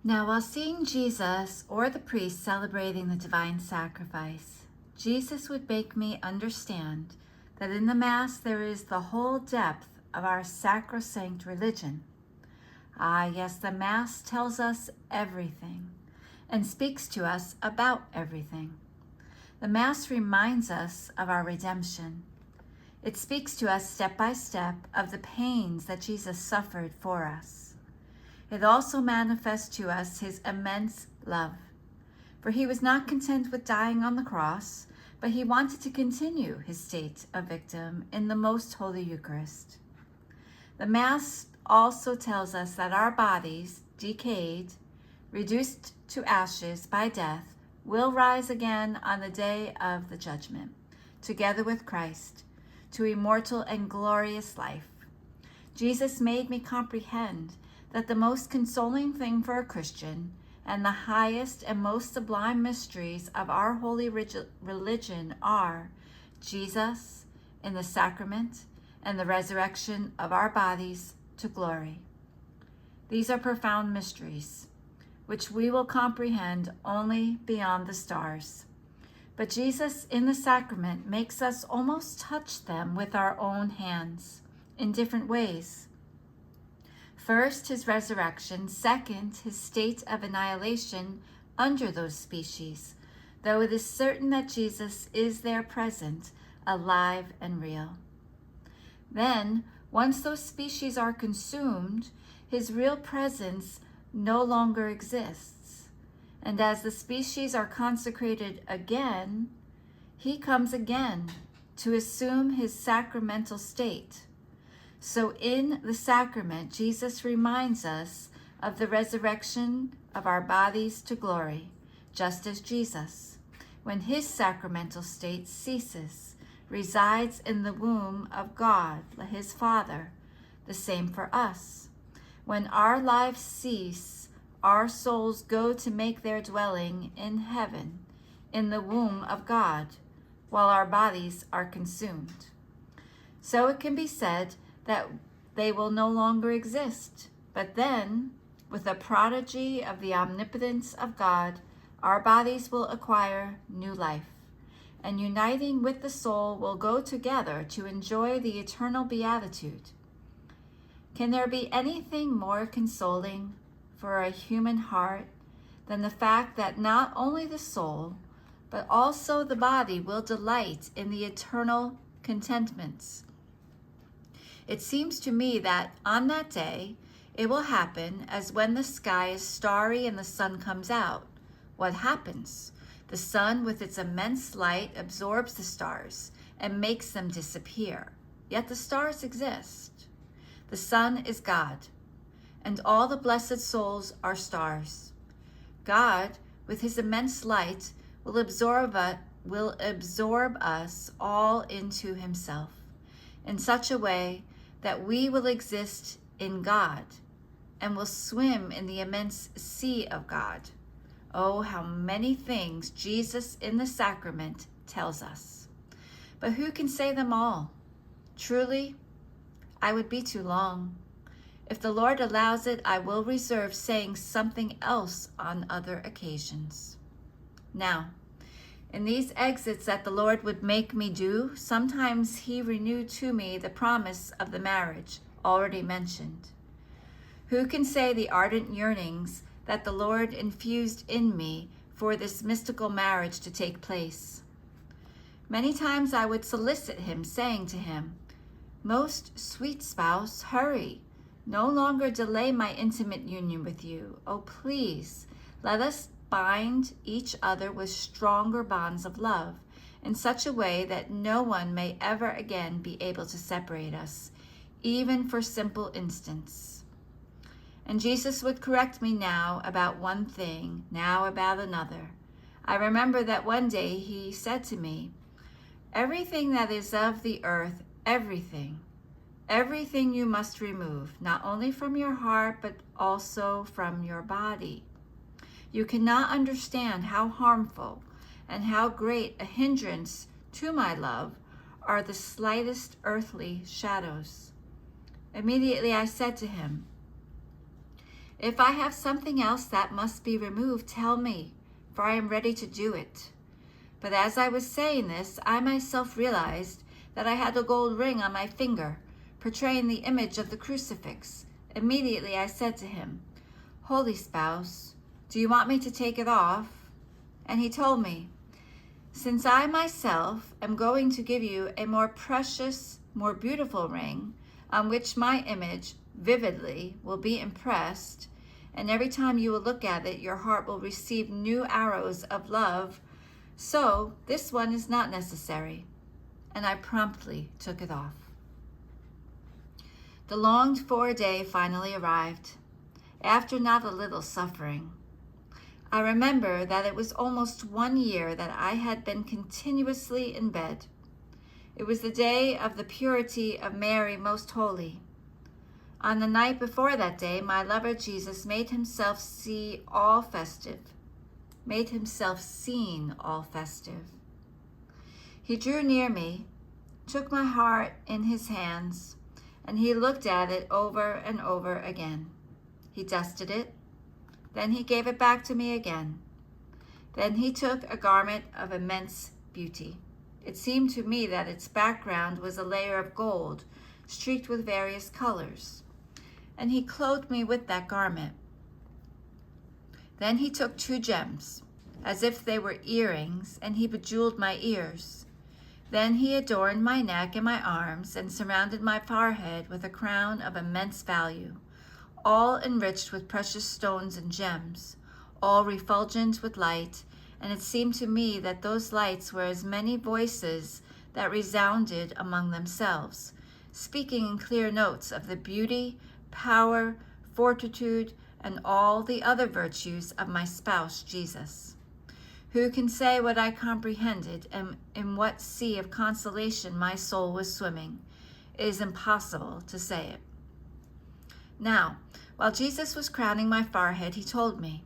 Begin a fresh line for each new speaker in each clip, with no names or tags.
Now, while seeing Jesus or the priest celebrating the divine sacrifice, Jesus would make me understand that in the Mass there is the whole depth of our sacrosanct religion. Ah, yes, the Mass tells us everything and speaks to us about everything. The Mass reminds us of our redemption. It speaks to us step by step of the pains that Jesus suffered for us. It also manifests to us his immense love. For he was not content with dying on the cross, but he wanted to continue his state of victim in the most holy Eucharist. The Mass also tells us that our bodies, decayed, reduced to ashes by death, will rise again on the day of the judgment, together with Christ, to immortal and glorious life. Jesus made me comprehend that the most consoling thing for a Christian and the highest and most sublime mysteries of our holy religion are Jesus in the sacrament and the resurrection of our bodies to glory. These are profound mysteries, which we will comprehend only beyond the stars. But Jesus in the sacrament makes us almost touch them with our own hands in different ways. First, his resurrection. Second, his state of annihilation under those species, though it is certain that Jesus is there present, alive and real. Then, once those species are consumed, his real presence no longer exists. And as the species are consecrated again, he comes again to assume his sacramental state. So in the sacrament, Jesus reminds us of the resurrection of our bodies to glory, just as Jesus, when his sacramental state ceases, resides in the womb of God, his Father. The same for us. When our lives cease, our souls go to make their dwelling in heaven, in the womb of God, while our bodies are consumed. So it can be said that they will no longer exist. But then, with the prodigy of the omnipotence of God, our bodies will acquire new life, and uniting with the soul will go together to enjoy the eternal beatitude. Can there be anything more consoling for a human heart than the fact that not only the soul, but also the body will delight in the eternal contentments? It seems to me that on that day, it will happen as when the sky is starry and the sun comes out. What happens? The sun, with its immense light, absorbs the stars and makes them disappear. Yet the stars exist. The sun is God, and all the blessed souls are stars. God, with his immense light, will absorb us all into himself in such a way that we will exist in God and will swim in the immense sea of God. Oh, how many things Jesus in the sacrament tells us. But who can say them all? Truly, I would be too long. If the Lord allows it, I will reserve saying something else on other occasions. Now, in these exits that the Lord would make me do, sometimes he renewed to me the promise of the marriage already mentioned. Who can say the ardent yearnings that the Lord infused in me for this mystical marriage to take place? Many times I would solicit him, saying to him, "Most sweet spouse, hurry. No longer delay my intimate union with you. Oh, please, let us bind each other with stronger bonds of love in such a way that no one may ever again be able to separate us, even for simple instants." And Jesus would correct me now about one thing, now about another. I remember that one day he said to me, "Everything that is of the earth, everything you must remove, not only from your heart, but also from your body. You cannot understand how harmful and how great a hindrance to my love are the slightest earthly shadows." Immediately I said to him, If I have something else that must be removed, tell me, for I am ready to do it." But as I was saying this, I myself realized that I had a gold ring on my finger, portraying the image of the crucifix. Immediately I said to him, "Holy Spouse, do you want me to take it off?" And he told me, "Since I myself am going to give you a more precious, more beautiful ring, on which my image vividly will be impressed, and every time you will look at it, your heart will receive new arrows of love, so this one is not necessary." And I promptly took it off. The longed-for day finally arrived, after not a little suffering. I remember that it was almost 1 year that I had been continuously in bed. It was the day of the purity of Mary Most Holy. On the night before that day, my lover Jesus made himself seen all festive. He drew near me, took my heart in his hands, and he looked at it over and over again. He dusted it, then he gave it back to me again. Then he took a garment of immense beauty. It seemed to me that its background was a layer of gold, streaked with various colors, and he clothed me with that garment. Then he took 2 gems, as if they were earrings, and he bejeweled my ears. Then he adorned my neck and my arms, and surrounded my forehead with a crown of immense value, all enriched with precious stones and gems, all refulgent with light, and it seemed to me that those lights were as many voices that resounded among themselves, speaking in clear notes of the beauty, power, fortitude, and all the other virtues of my spouse, Jesus. Who can say what I comprehended and in what sea of consolation my soul was swimming? It is impossible to say it. Now, while Jesus was crowning my forehead, he told me,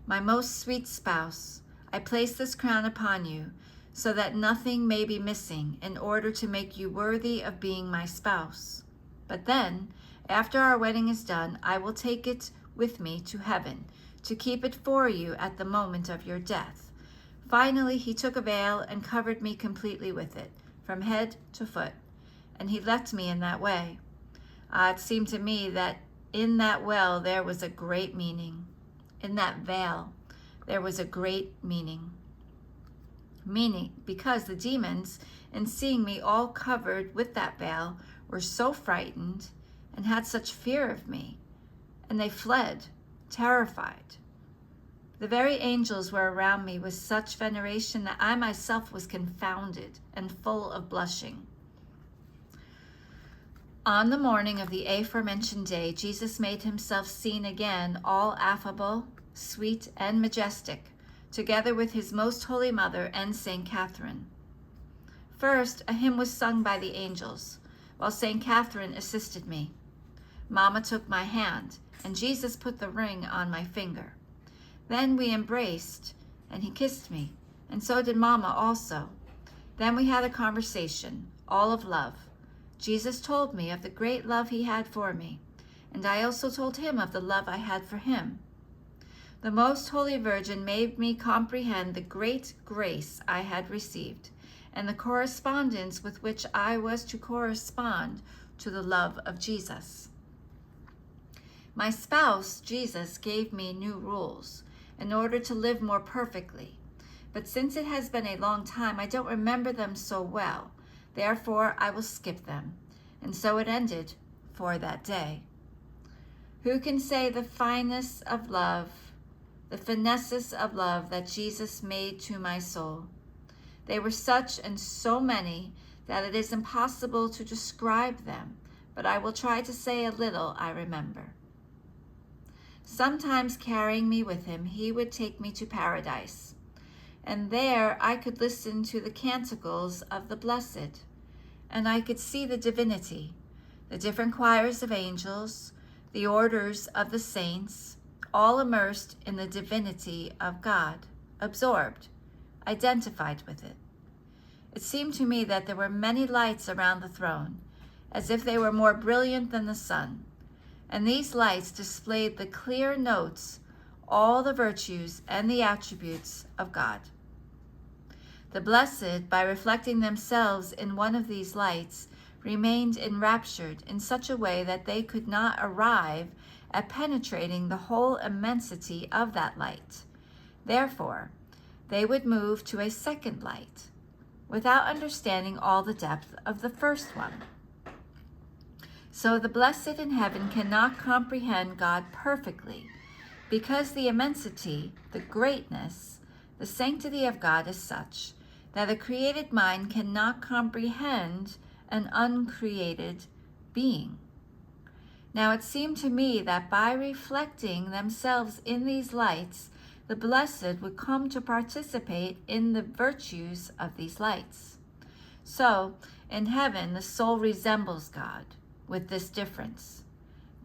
"My most sweet spouse, I place this crown upon you so that nothing may be missing in order to make you worthy of being my spouse. But then, after our wedding is done, I will take it with me to heaven to keep it for you at the moment of your death." Finally, he took a veil and covered me completely with it, from head to foot, and he left me in that way. It seemed to me that in that well there was a great meaning. In that veil there was a great meaning. Meaning because the demons, in seeing me all covered with that veil, were so frightened and had such fear of me, and they fled, terrified. The very angels were around me with such veneration that I myself was confounded and full of blushing. On the morning of the aforementioned day, Jesus made himself seen again, all affable, sweet, and majestic, together with his most holy mother and Saint Catherine. First, a hymn was sung by the angels, while Saint Catherine assisted me. Mama took my hand, and Jesus put the ring on my finger. Then we embraced, and he kissed me, and so did Mama also. Then we had a conversation, all of love. Jesus told me of the great love he had for me, and I also told him of the love I had for him. The Most Holy Virgin made me comprehend the great grace I had received, and the correspondence with which I was to correspond to the love of Jesus. My spouse, Jesus, gave me new rules in order to live more perfectly, but since it has been a long time, I don't remember them so well. Therefore, I will skip them. And so it ended for that day. Who can say the finesses of love that Jesus made to my soul? They were such and so many that it is impossible to describe them, but I will try to say a little I remember. Sometimes carrying me with him, he would take me to paradise, and there I could listen to the canticles of the blessed, and I could see the divinity, the different choirs of angels, the orders of the saints, all immersed in the divinity of God, absorbed, identified with it. It seemed to me that there were many lights around the throne, as if they were more brilliant than the sun. and these lights displayed the clear notes, all the virtues and the attributes of God. The blessed, by reflecting themselves in one of these lights, remained enraptured in such a way that they could not arrive at penetrating the whole immensity of that light. Therefore, they would move to a second light, without understanding all the depth of the first one. So the blessed in heaven cannot comprehend God perfectly, because the immensity, the greatness, the sanctity of God is such that a created mind cannot comprehend an uncreated being. Now it seemed to me that by reflecting themselves in these lights, the blessed would come to participate in the virtues of these lights. So, in heaven, the soul resembles God, with this difference.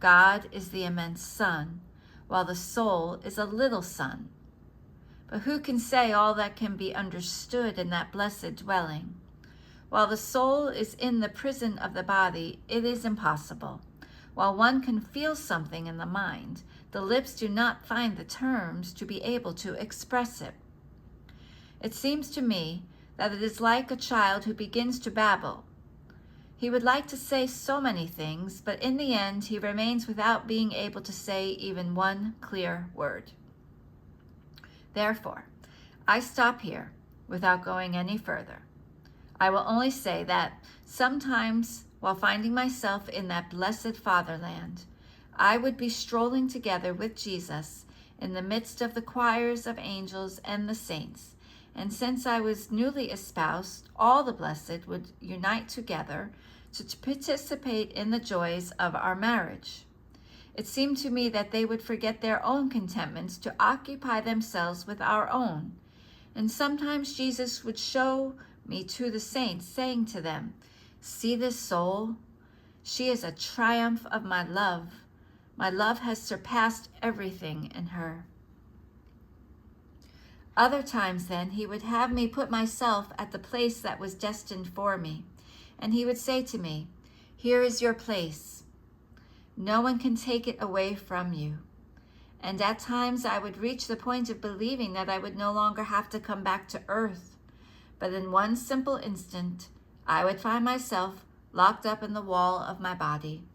God is the immense sun, while the soul is a little sun. But who can say all that can be understood in that blessed dwelling? While the soul is in the prison of the body, it is impossible. While one can feel something in the mind, the lips do not find the terms to be able to express it. It seems to me that it is like a child who begins to babble. He would like to say so many things, but in the end he remains without being able to say even one clear word. Therefore, I stop here without going any further. I will only say that sometimes, while finding myself in that blessed fatherland, I would be strolling together with Jesus in the midst of the choirs of angels and the saints, and since I was newly espoused, all the blessed would unite together to participate in the joys of our marriage. It seemed to me that they would forget their own contentments to occupy themselves with our own. And sometimes Jesus would show me to the saints, saying to them, "See this soul? She is a triumph of my love. My love has surpassed everything in her." Other times then he would have me put myself at the place that was destined for me, and he would say to me, "Here is your place. No one can take it away from you." And at times I would reach the point of believing that I would no longer have to come back to earth, but in one simple instant I would find myself locked up in the wall of my body.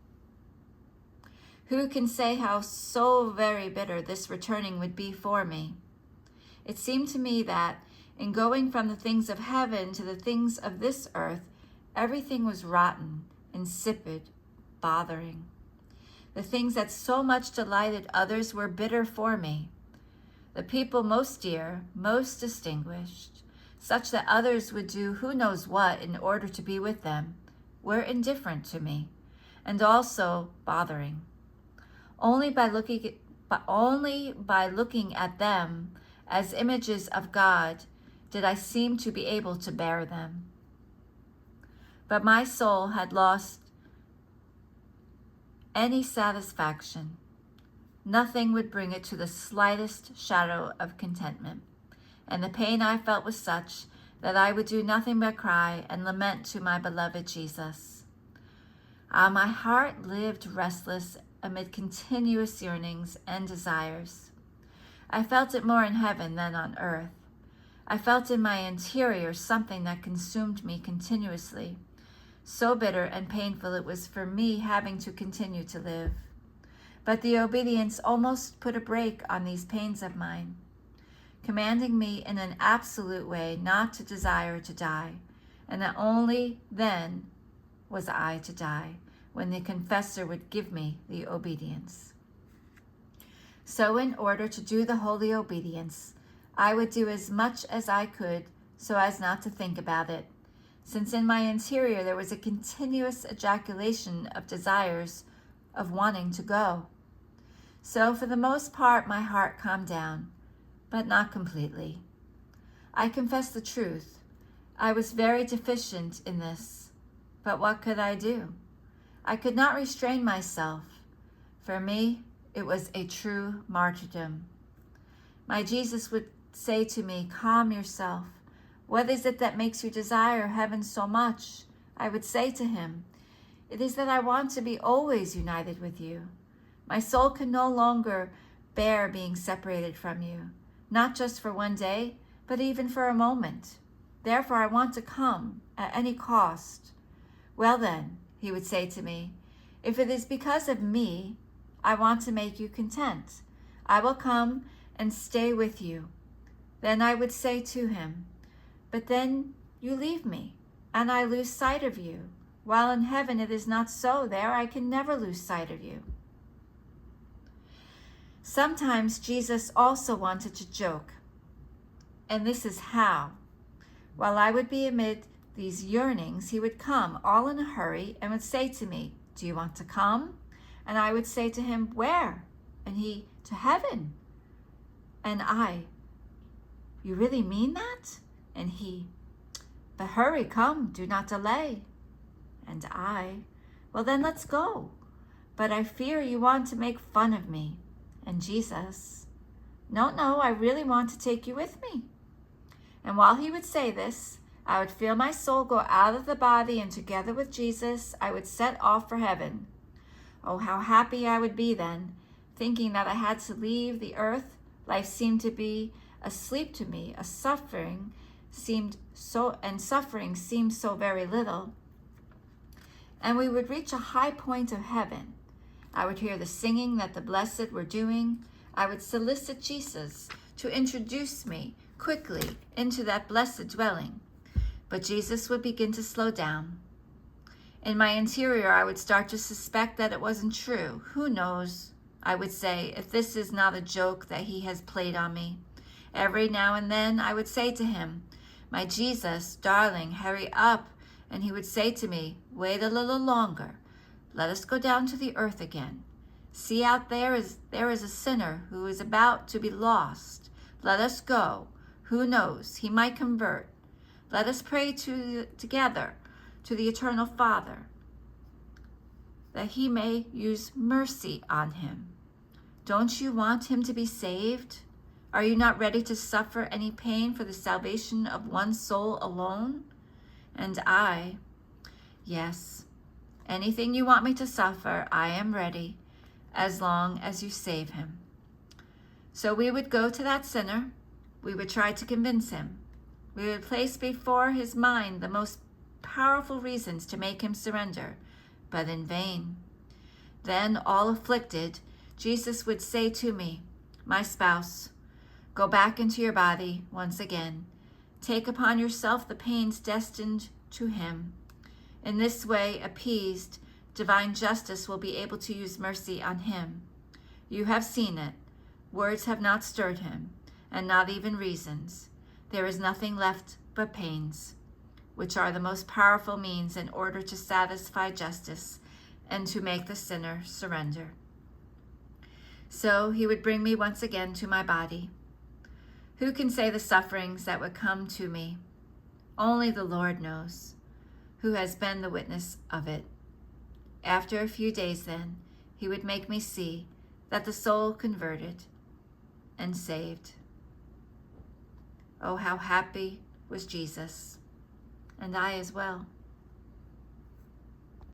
Who can say how so very bitter this returning would be for me? It seemed to me that in going from the things of heaven to the things of this earth, everything was rotten, insipid, bothering. The things that so much delighted others were bitter for me. The people most dear, most distinguished, such that others would do who knows what in order to be with them, were indifferent to me, and also bothering. Only by looking at them as images of God did I seem to be able to bear them. But my soul had lost any satisfaction. Nothing would bring it to the slightest shadow of contentment, and the pain I felt was such that I would do nothing but cry and lament to my beloved Jesus. My heart lived restless amid continuous yearnings and desires. I felt it more in heaven than on earth. I felt in my interior something that consumed me continuously. So bitter and painful it was for me having to continue to live. But the obedience almost put a brake on these pains of mine, commanding me in an absolute way not to desire to die, and that only then was I to die, when the confessor would give me the obedience. So in order to do the holy obedience, I would do as much as I could so as not to think about it, since in my interior there was a continuous ejaculation of desires of wanting to go. So for the most part my heart calmed down, but not completely. I confess the truth. I was very deficient in this, but what could I do? I could not restrain myself. For me, it was a true martyrdom. My Jesus would say to me, "Calm yourself. What is it that makes you desire heaven so much?" I would say to him, "It is that I want to be always united with you. My soul can no longer bear being separated from you, not just for one day, but even for a moment. Therefore, I want to come at any cost. Well then, he would say to me, if it is because of me, I want to make you content. I will come and stay with you. Then I would say to him, but then you leave me, and I lose sight of you. While in heaven it is not so. There I can never lose sight of you. Sometimes Jesus also wanted to joke, and this is how. While I would be amid these yearnings, he would come all in a hurry and would say to me, do you want to come? And I would say to him, where? And he, to heaven. And I, you really mean that? And he, but hurry, come, do not delay. And I, well then let's go. But I fear you want to make fun of me. And Jesus, no, I really want to take you with me. And while he would say this, I would feel my soul go out of the body, and together with Jesus, I would set off for heaven. Oh, how happy I would be then, thinking that I had to leave the earth. Life seemed to be asleep to me. Suffering seemed so very little. And we would reach a high point of heaven. I would hear the singing that the blessed were doing. I would solicit Jesus to introduce me quickly into that blessed dwelling. But Jesus would begin to slow down. In my interior, I would start to suspect that it wasn't true. Who knows, I would say, if this is not a joke that he has played on me. Every now and then, I would say to him, my Jesus, darling, hurry up. And he would say to me, wait a little longer. Let us go down to the earth again. See, out there is a sinner who is about to be lost. Let us go. Who knows? He might convert. Let us pray together to the eternal Father, that he may use mercy on him. Don't you want him to be saved? Are you not ready to suffer any pain for the salvation of one soul alone? And I, yes, anything you want me to suffer, I am ready, as long as you save him. So we would go to that sinner. We would try to convince him. We would place before his mind the most powerful reasons to make him surrender, but in vain. Then, all afflicted, Jesus would say to me, my spouse, go back into your body once again. Take upon yourself the pains destined to him. In this way, appeased, divine justice will be able to use mercy on him. You have seen it. Words have not stirred him, and not even reasons. There is nothing left but pains, which are the most powerful means in order to satisfy justice and to make the sinner surrender. So he would bring me once again to my body. Who can say the sufferings that would come to me? Only the Lord knows, who has been the witness of it. After a few days then, he would make me see that the soul converted and saved. Oh, how happy was Jesus, and I as well.